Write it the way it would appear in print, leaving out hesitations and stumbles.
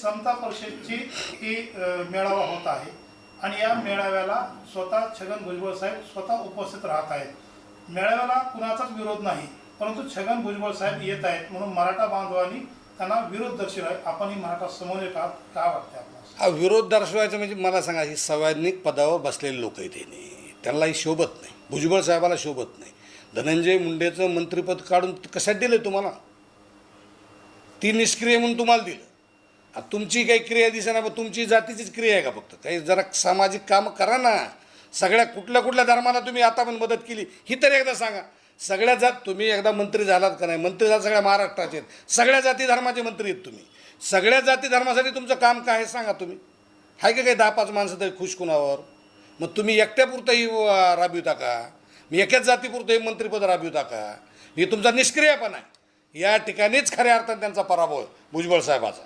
समता परिषदची ही मेळावा होत आहे आणि या मेळाव्याला स्वतः छगन भुजबळ साहेब स्वतः उपस्थित राहत आहेत. मेळाव्याला कुणाचाच विरोध नाही, परंतु छगन भुजबळ साहेब येत आहेत म्हणून मराठा बांधवांनी त्यांना विरोध दर्शवला आहे. आपण ही मराठा समन्वयक आहात, काय वाटतं आपल्याला? हा विरोध दर्शवायचं म्हणजे मला सांगा, ही संवैधानिक पदावर बसलेले लोक आहेत, त्यांनाही शोभत नाही, भुजबळ साहेबाला शोभत नाही. धनंजय मुंडेचं मंत्रिपद काढून कशात दिलं तुम्हाला? ती निष्क्रिय म्हणून तुम्हाला दिलं. आता तुमची काही क्रिया दिसेना, पण तुमची जातीचीच क्रिया आहे का फक्त? काही जरा सामाजिक कामं करा ना. सगळ्या कुठल्या धर्माला तुम्ही आता पण मदत केली ही तर एकदा सांगा. सगळ्या जात तुम्ही एकदा मंत्री झालात का नाही? मंत्री झाला सगळ्या महाराष्ट्राचे आहेत, सगळ्या जाती धर्माचे मंत्री आहेत तुम्ही. सगळ्या जाती धर्मासाठी तुमचं काम काय आहे सांगा तुम्ही? आहे का काही 10-5 माणसं तरी खुश कुणावर? मग तुम्ही एकट्यापुरतंही राबविता का? मी एकाच जातीपुरतंही मंत्रिपद राबविता का? हे तुमचा निष्क्रियपणा आहे. या ठिकाणीच खऱ्या अर्थाने त्यांचा पराभव आहे भुजबळ साहेबाचा.